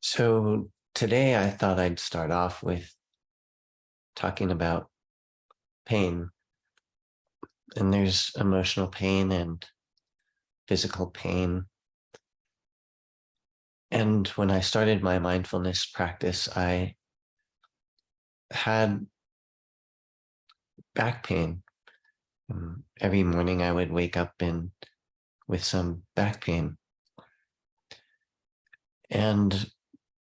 So today I thought I'd start off with talking about pain. And there's emotional pain and physical pain. And when I started my mindfulness practice, I had back pain. Every morning I would wake up with some back pain. And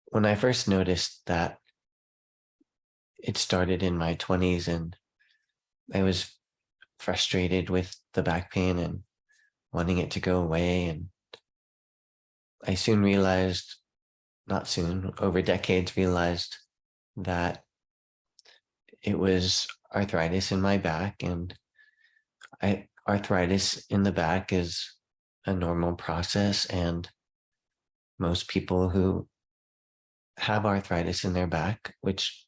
when I first noticed that, it started in my 20s, and I was frustrated with the back pain and wanting it to go away. And I soon realized, not soon, over decades, realized that it was arthritis in my back. And arthritis in the back is a normal process. And most people who have arthritis in their back, which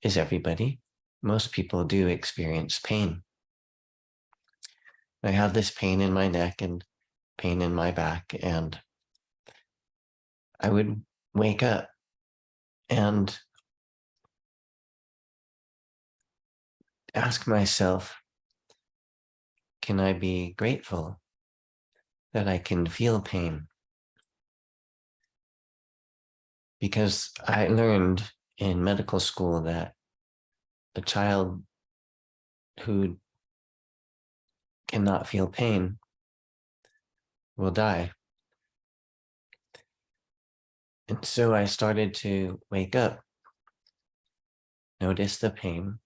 is everybody, most people do experience pain. I have this pain in my neck and pain in my back, and I would wake up and ask myself, can I be grateful that I can feel pain? Because I learned in medical school that a child who cannot feel pain will die. And so I started to wake up, notice the pain,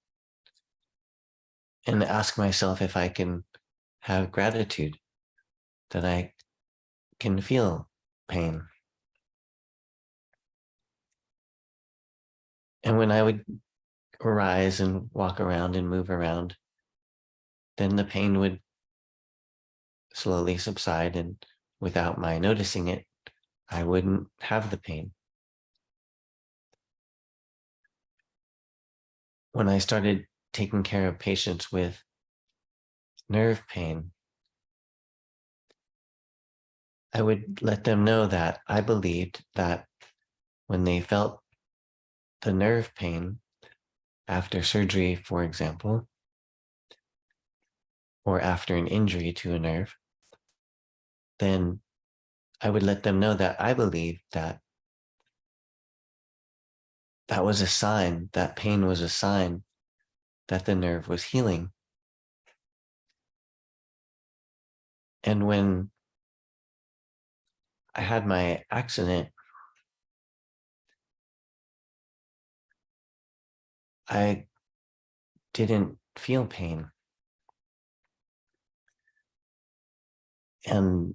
and ask myself if I can have gratitude that I can feel pain. And when I would arise and walk around and move around, then the pain would slowly subside, and without my noticing it, I wouldn't have the pain. When I started taking care of patients with nerve pain, I would let them know that I believed that when they felt the nerve pain after surgery, for example, or after an injury to a nerve, then I would let them know that I believed that that was a sign, that pain was a sign that the nerve was healing. And when I had my accident, I didn't feel pain. And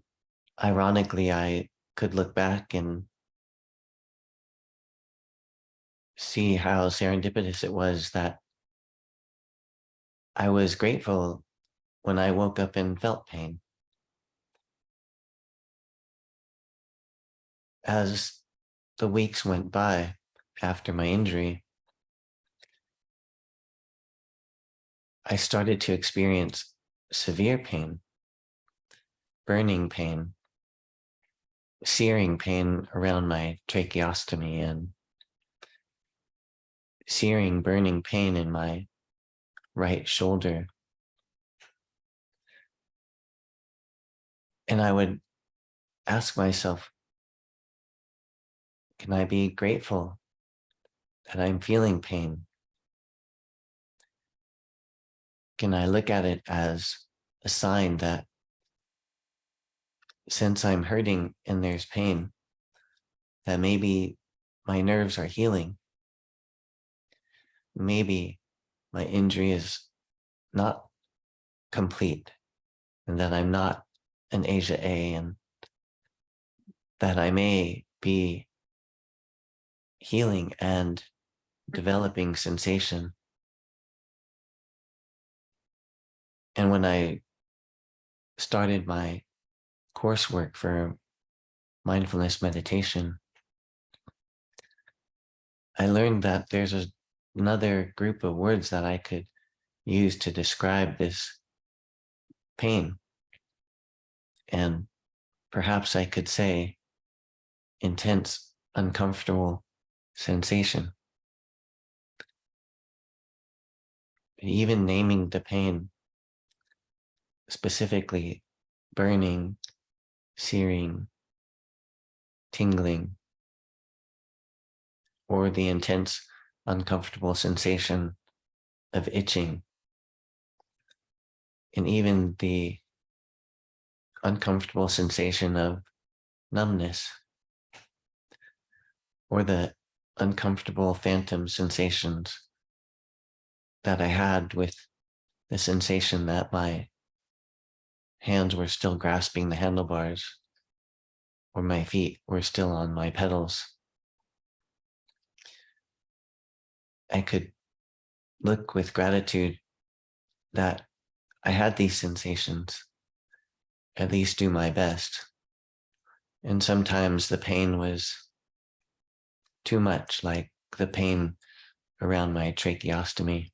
ironically, I could look back and see how serendipitous it was that I was grateful when I woke up and felt pain. As the weeks went by after my injury, I started to experience severe pain, burning pain, searing pain around my tracheostomy, and searing, burning pain in my right shoulder. And I would ask myself, can I be grateful that I'm feeling pain? Can I look at it as a sign that since I'm hurting and there's pain, that maybe my nerves are healing? Maybe my injury is not complete, and that I'm not an Asia A, and that I may be healing and developing sensation. And when I started my coursework for mindfulness meditation, I learned that there's another group of words that I could use to describe this pain. And perhaps I could say intense uncomfortable sensation. Even naming the pain, specifically burning, searing, tingling, or the intense, uncomfortable sensation of itching, and even the uncomfortable sensation of numbness, or the uncomfortable phantom sensations that I had with the sensation that my hands were still grasping the handlebars or my feet were still on my pedals. I could look with gratitude that I had these sensations, at least do my best. And sometimes the pain was too much, like the pain around my tracheostomy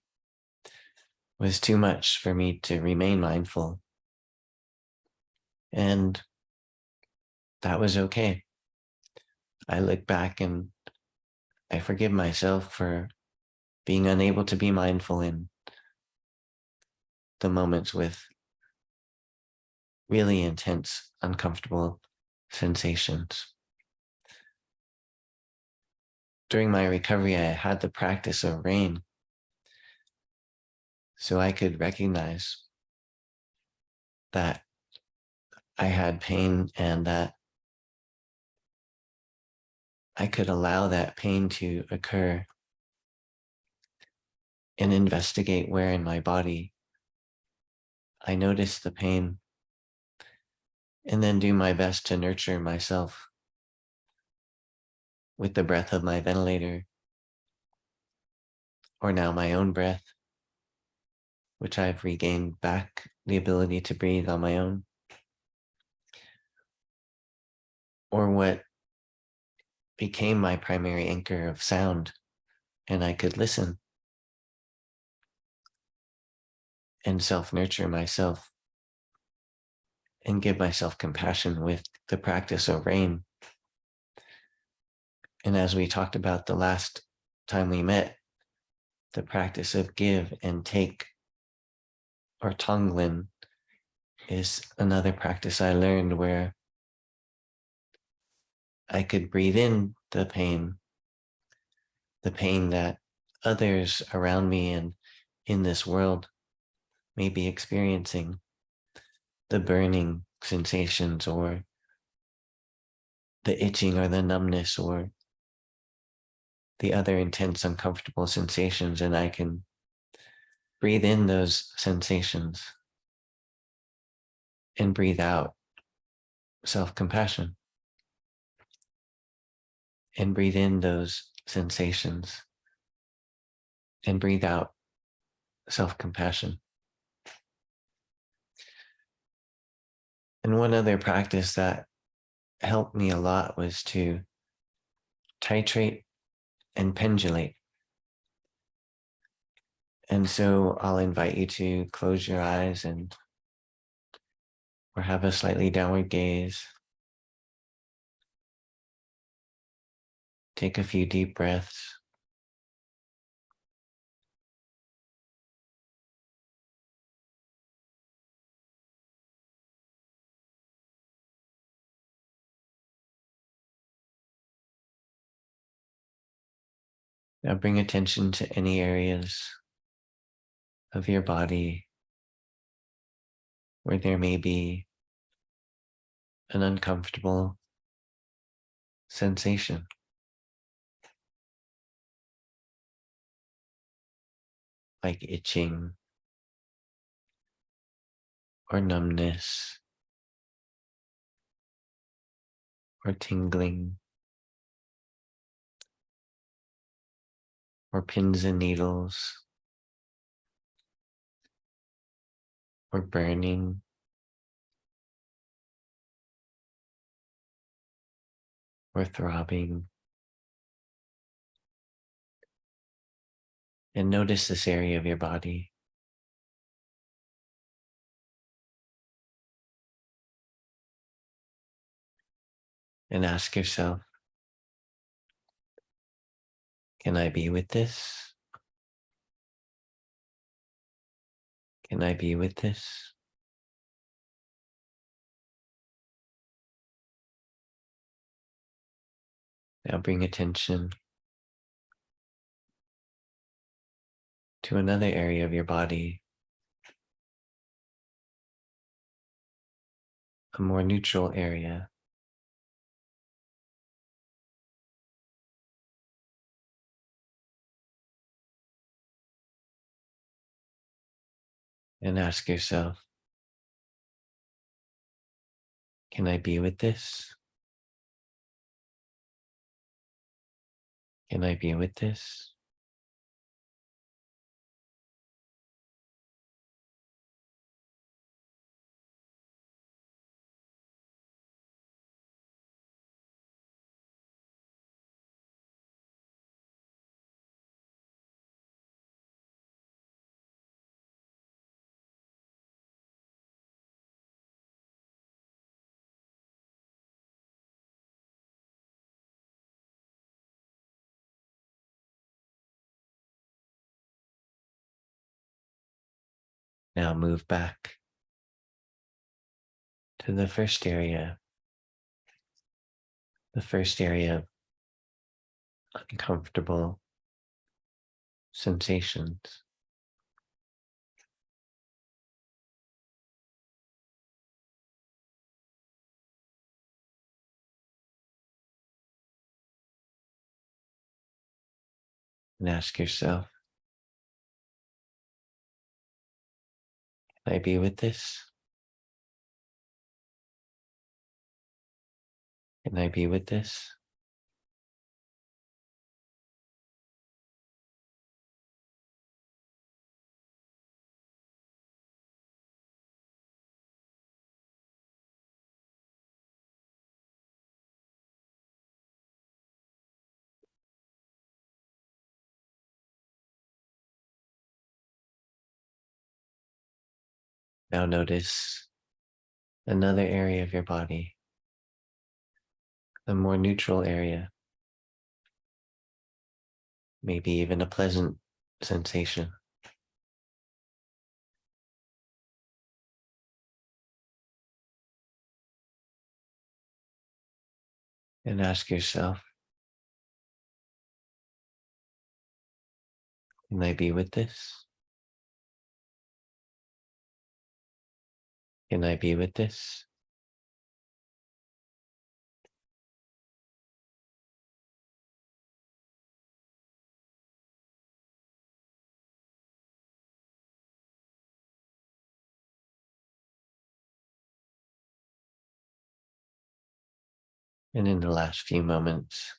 was too much for me to remain mindful. And that was okay. I look back and I forgive myself for being unable to be mindful in the moments with really intense, uncomfortable sensations. During my recovery, I had the practice of rain so I could recognize that I had pain and that I could allow that pain to occur and investigate where in my body I notice the pain and then do my best to nurture myself with the breath of my ventilator, or now my own breath, which I've regained back the ability to breathe on my own, or what became my primary anchor of sound, and I could listen and self-nurture myself and give myself compassion with the practice of rain. And as we talked about the last time we met, the practice of give and take, or Tonglen, is another practice I learned where I could breathe in the pain that others around me and in this world may be experiencing, the burning sensations or the itching or the numbness or the other intense uncomfortable sensations, and I can breathe in those sensations and breathe out self-compassion, and breathe in those sensations and breathe out self-compassion. And one other practice that helped me a lot was to titrate and pendulate. And so I'll invite you to close your eyes and or have a slightly downward gaze. Take a few deep breaths. Now bring attention to any areas of your body where there may be an uncomfortable sensation, like itching or numbness or tingling or pins and needles or burning or throbbing. And notice this area of your body. And ask yourself, Can I be with this? Can I be with this? Now bring attention to another area of your body, a more neutral area. And ask yourself, can I be with this? Can I be with this? Now move back to the first area of uncomfortable sensations. And ask yourself, can I be with this? Can I be with this? Now notice another area of your body, a more neutral area, maybe even a pleasant sensation. And ask yourself, can I be with this? Can I be with this? And in the last few moments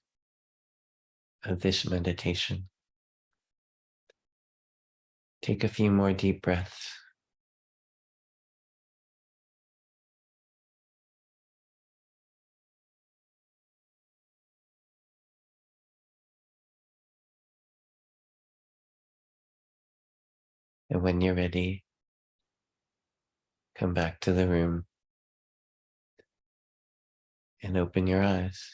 of this meditation, take a few more deep breaths. And when you're ready, come back to the room and open your eyes.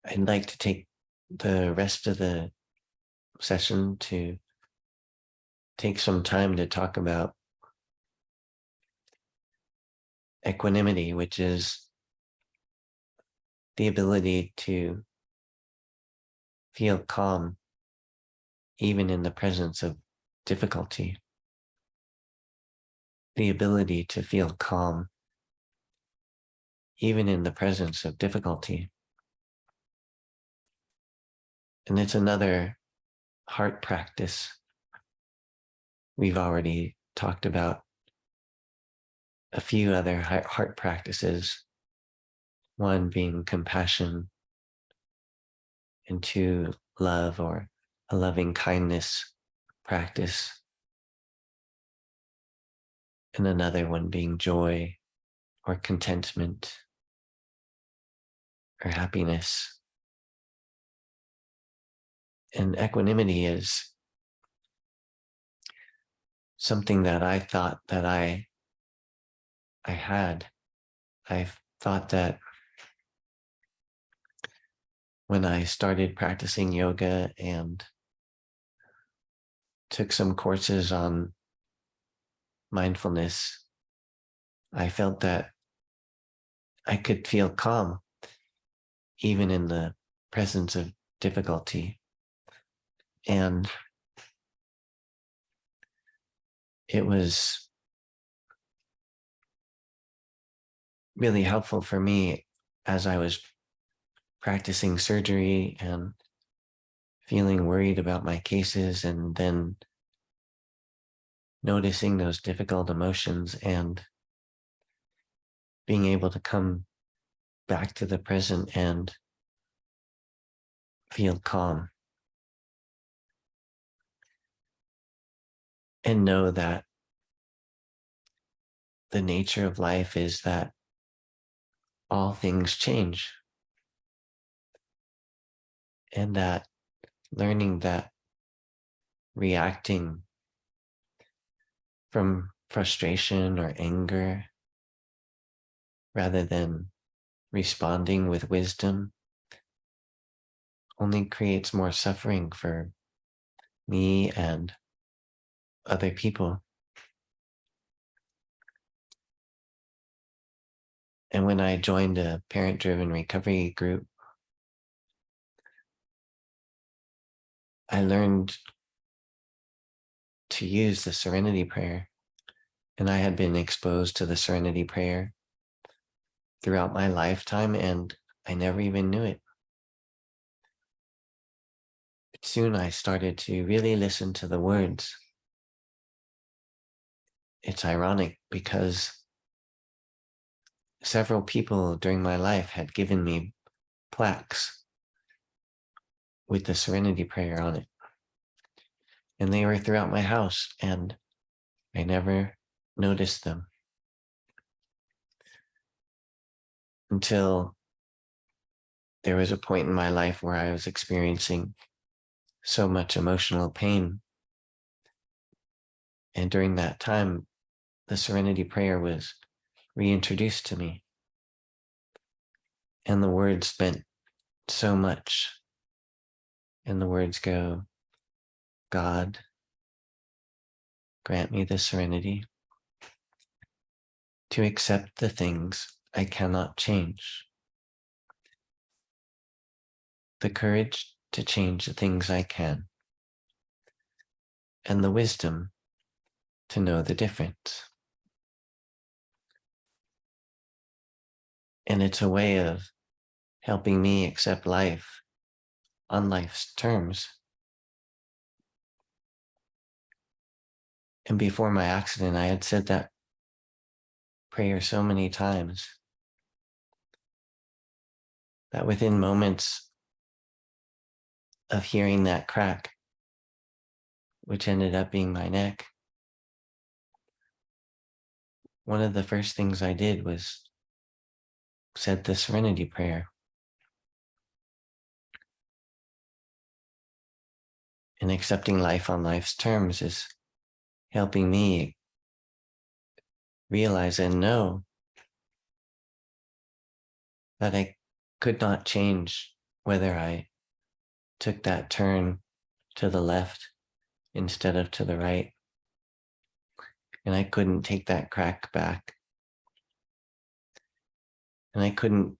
I'd like to take the rest of the session to take some time to talk about equanimity, which is the ability to feel calm even in the presence of difficulty, the ability to feel calm even in the presence of difficulty. And it's another heart practice. We've already talked about a few other heart practices, one being compassion, and two, love or a loving kindness practice, and another one being joy or contentment or happiness. And equanimity is something that I thought that I had. I thought that when I started practicing yoga and took some courses on mindfulness, I felt that I could feel calm even in the presence of difficulty. And it was really helpful for me as I was practicing surgery and feeling worried about my cases, and then noticing those difficult emotions and being able to come back to the present and feel calm and know that the nature of life is that all things change, and that learning that reacting from frustration or anger rather than responding with wisdom only creates more suffering for me and other people. And when I joined a parent-driven recovery group, I learned to use the serenity prayer. And I had been exposed to the serenity prayer throughout my lifetime, and I never even knew it. But soon I started to really listen to the words. It's ironic because several people during my life had given me plaques with the serenity prayer on it. And they were throughout my house, and I never noticed them until there was a point in my life where I was experiencing so much emotional pain. And during that time, the serenity prayer was reintroduced to me. And the words meant so much. And the words go, God, grant me the serenity to accept the things I cannot change, the courage to change the things I can, and the wisdom to know the difference. And it's a way of helping me accept life on life's terms. And before my accident, I had said that prayer so many times that within moments of hearing that crack, which ended up being my neck, one of the first things I did was said the serenity prayer. And accepting life on life's terms is helping me realize and know that I could not change whether I took that turn to the left instead of to the right. And I couldn't take that crack back. And I couldn't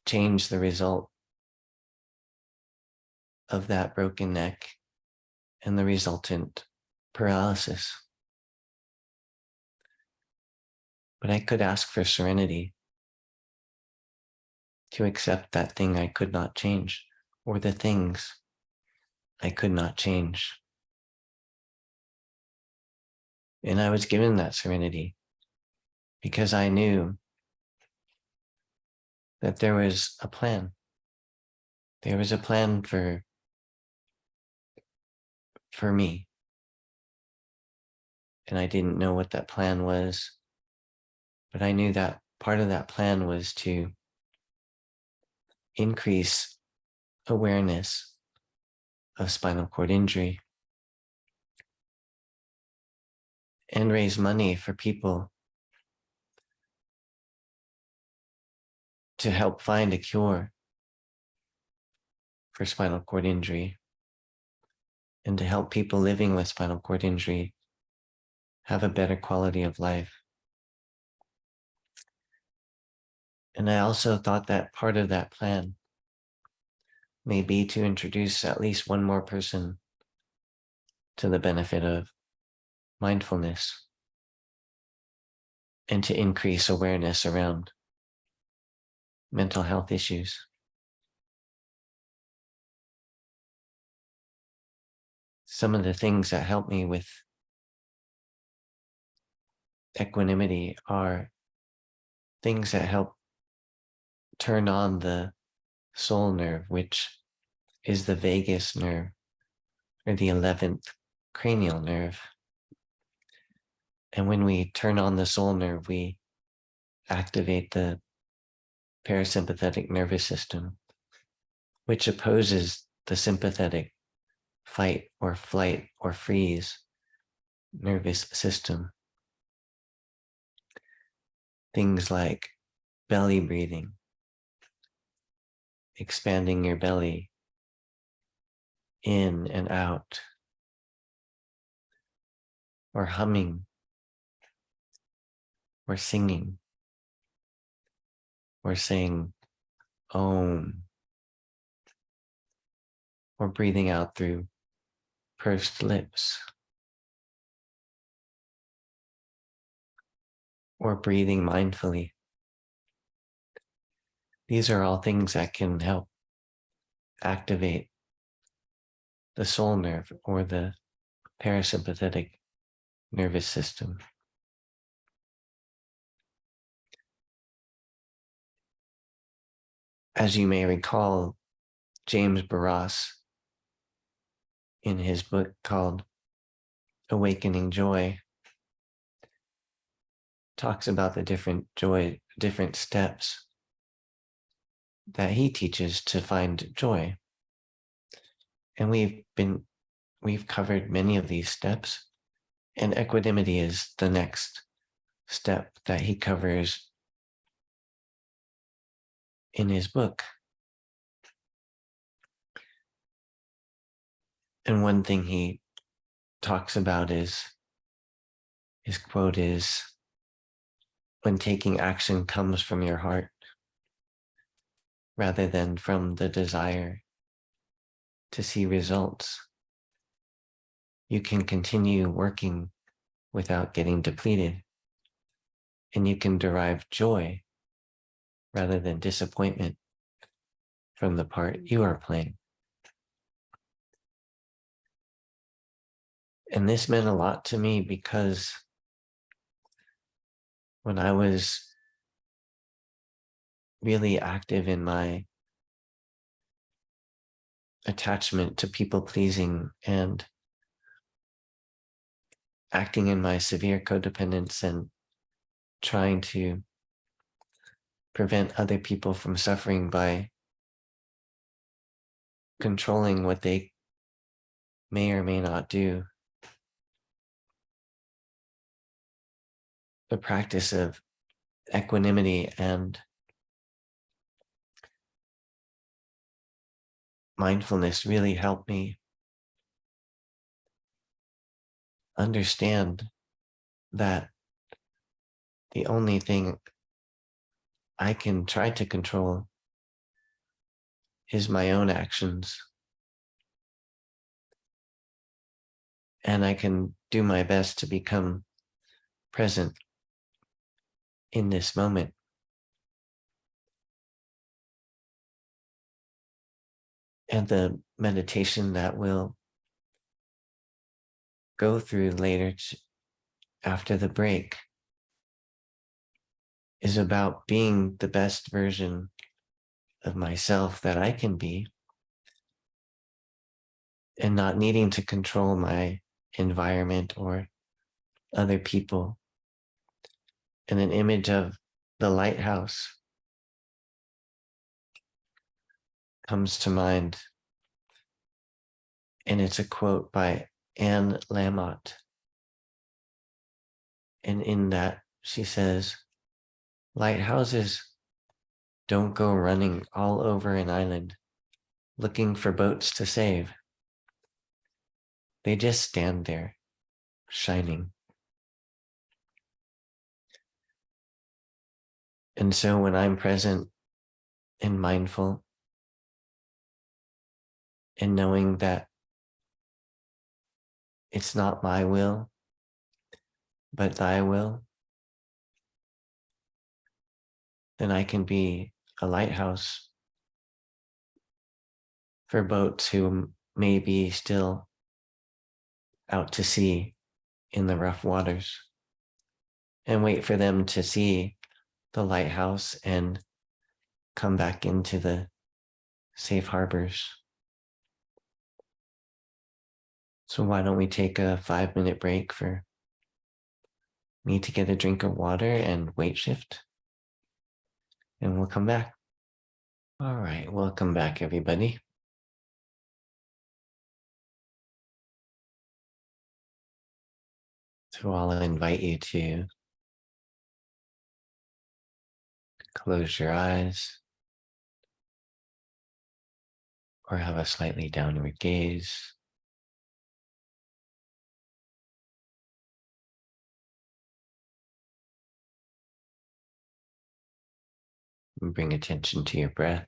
change the result of that broken neck and the resultant paralysis. But I could ask for serenity to accept that thing I could not change, or the things I could not change. And I was given that serenity because I knew that there was a plan. There was a plan for for me. And I didn't know what that plan was, but I knew that part of that plan was to increase awareness of spinal cord injury and raise money for people to help find a cure for spinal cord injury and to help people living with spinal cord injury have a better quality of life. And I also thought that part of that plan may be to introduce at least one more person to the benefit of mindfulness and to increase awareness around mental health issues. Some of the things that help me with equanimity are things that help turn on the soul nerve, which is the vagus nerve or the 11th cranial nerve. And when we turn on the soul nerve, we activate the parasympathetic nervous system, which opposes the sympathetic fight or flight or freeze nervous system. Things like belly breathing, expanding your belly in and out, or humming, or singing, or saying Om, or breathing out through pursed lips, or breathing mindfully. These are all things that can help activate the soul nerve or the parasympathetic nervous system. As you may recall, James Barras, in his book called Awakening Joy, talks about the different steps that he teaches to find joy. And we've covered many of these steps, and equanimity is the next step that he covers in his book. And one thing he talks about is, his quote is, when taking action comes from your heart rather than from the desire to see results, you can continue working without getting depleted, and you can derive joy rather than disappointment from the part you are playing. And this meant a lot to me because when I was really active in my attachment to people pleasing and acting in my severe codependence and trying to prevent other people from suffering by controlling what they may or may not do, the practice of equanimity and mindfulness really helped me understand that the only thing I can try to control is my own actions. And I can do my best to become present in this moment. And the meditation that we'll go through later after the break is about being the best version of myself that I can be and not needing to control my environment or other people. And an image of the lighthouse comes to mind, and it's a quote by Anne Lamott. And in that, she says, lighthouses don't go running all over an island looking for boats to save. They just stand there, shining. And so when I'm present and mindful and knowing that it's not my will, but thy will, then I can be a lighthouse for boats who may be still out to sea in the rough waters, and wait for them to see the lighthouse and come back into the safe harbors. So why don't we take a 5-minute break for me to get a drink of water and weight shift, and we'll come back. All right, welcome back, everybody. So I'll invite you to close your eyes or have a slightly downward gaze. And bring attention to your breath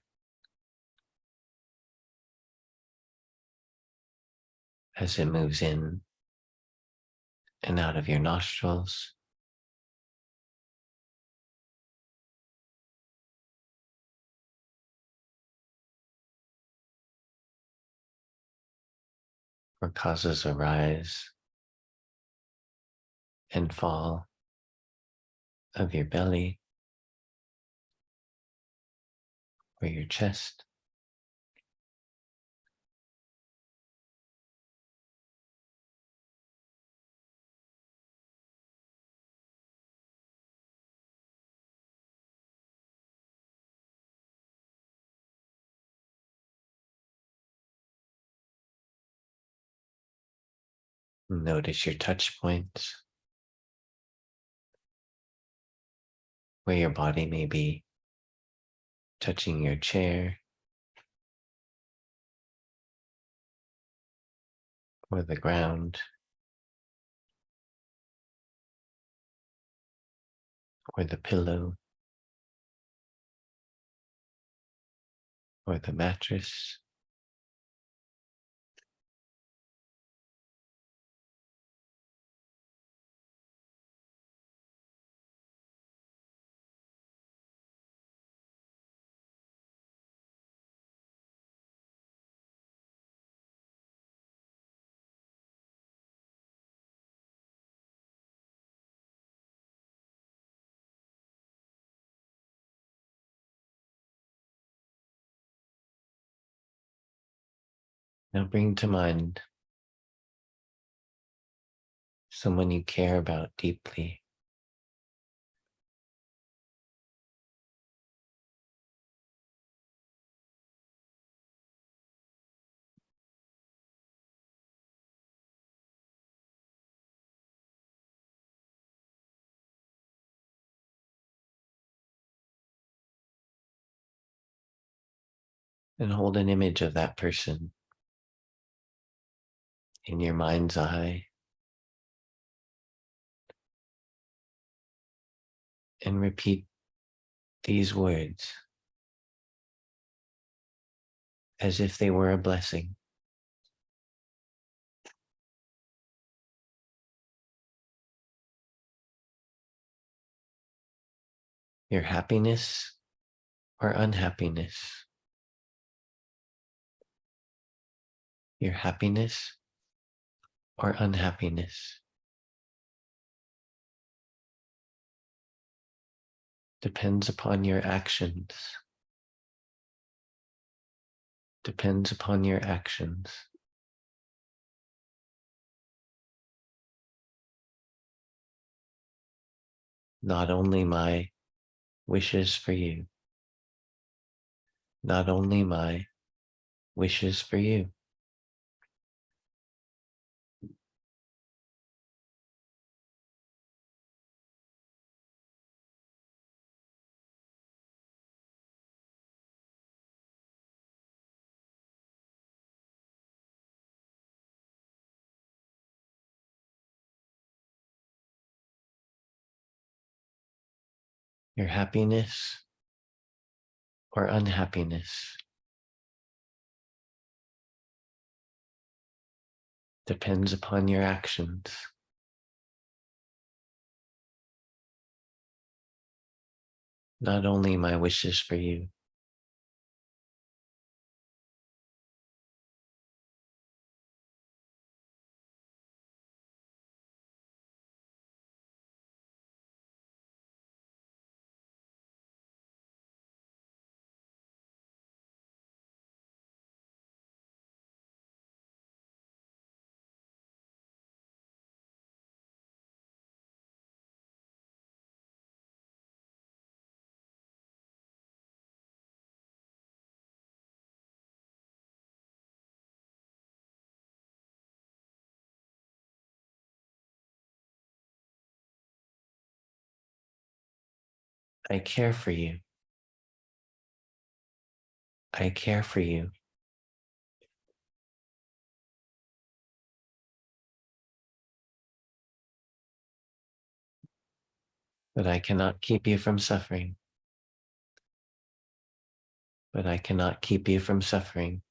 as it moves in and out of your nostrils. Or causes a rise and fall of your belly or your chest. Notice your touch points, where your body may be touching your chair or the ground or the pillow or the mattress. Now bring to mind someone you care about deeply. And hold an image of that person in your mind's eye, and repeat these words as if they were a blessing. Your happiness or unhappiness. Your happiness or unhappiness depends upon your actions. Depends upon your actions. not only my wishes for you, not only my wishes for you. Your happiness or unhappiness depends upon your actions. Not only my wishes for you, I care for you. I care for you, but I cannot keep you from suffering. But I cannot keep you from suffering.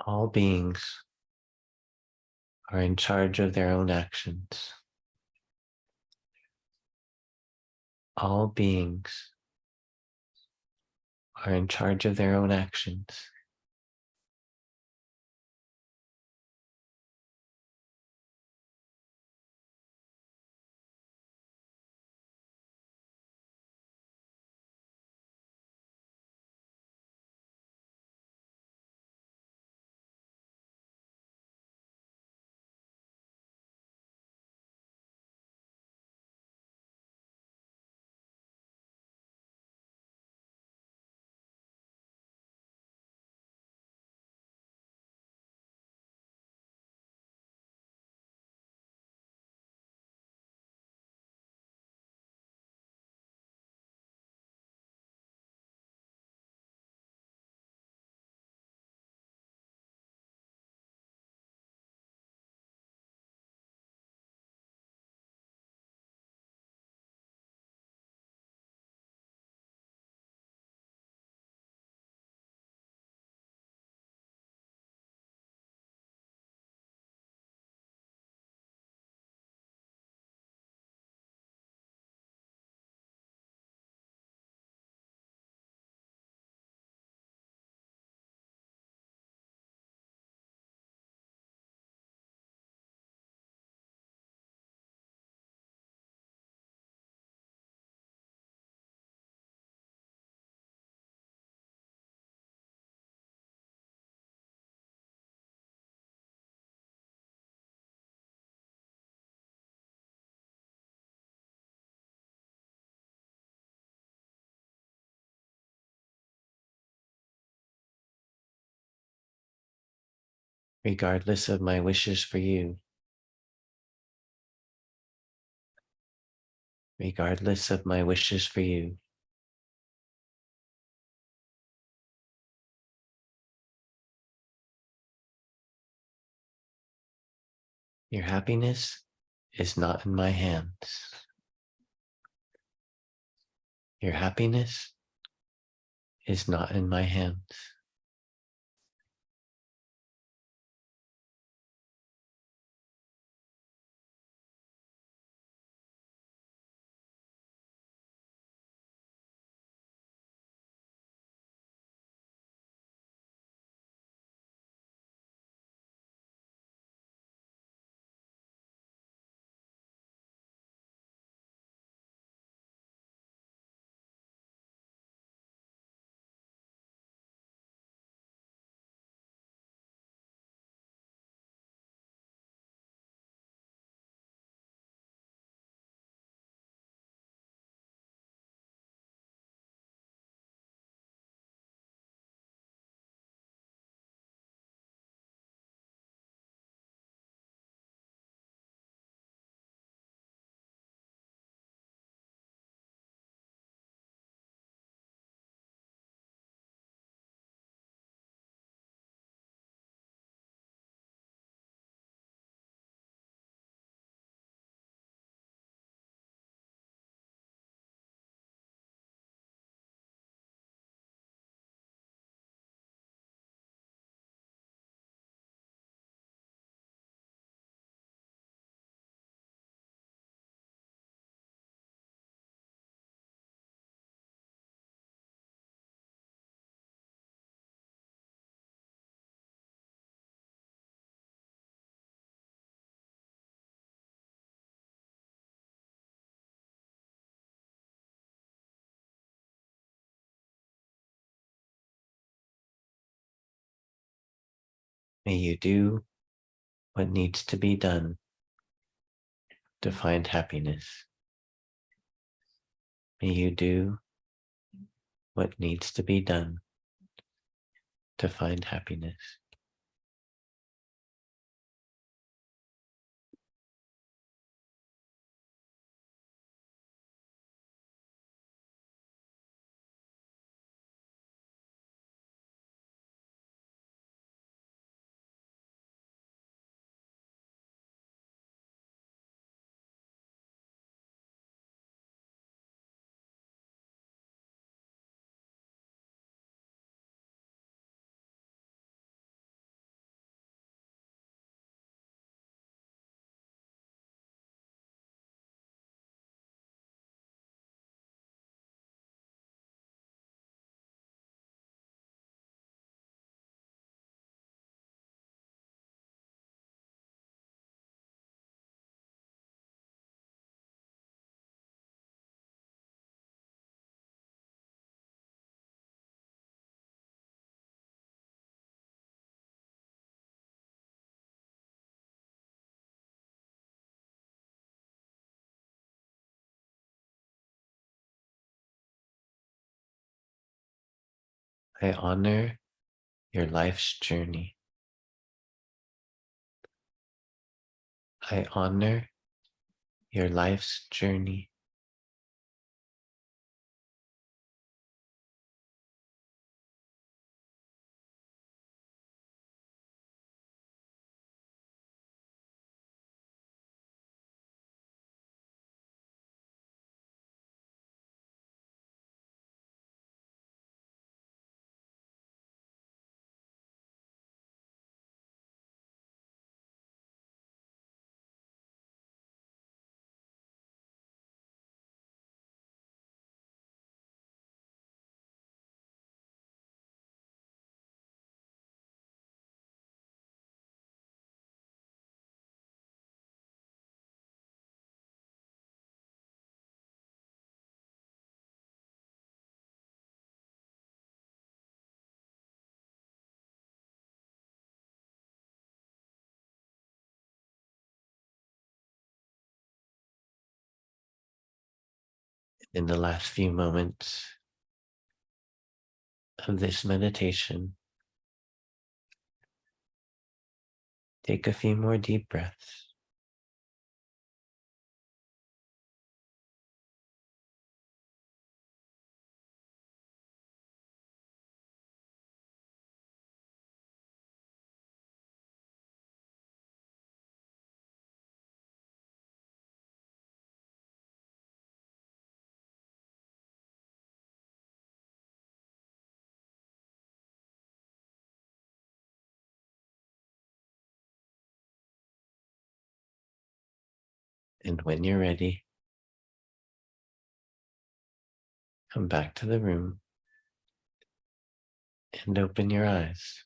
All beings are in charge of their own actions. All beings are in charge of their own actions. Regardless of my wishes for you, regardless of my wishes for you, Your happiness is not in my hands. Your happiness is not in my hands. May you do what needs to be done to find happiness. May you do what needs to be done to find happiness. I honor your life's journey. I honor your life's journey. In the last few moments of this meditation, take a few more deep breaths. And when you're ready, come back to the room and open your eyes.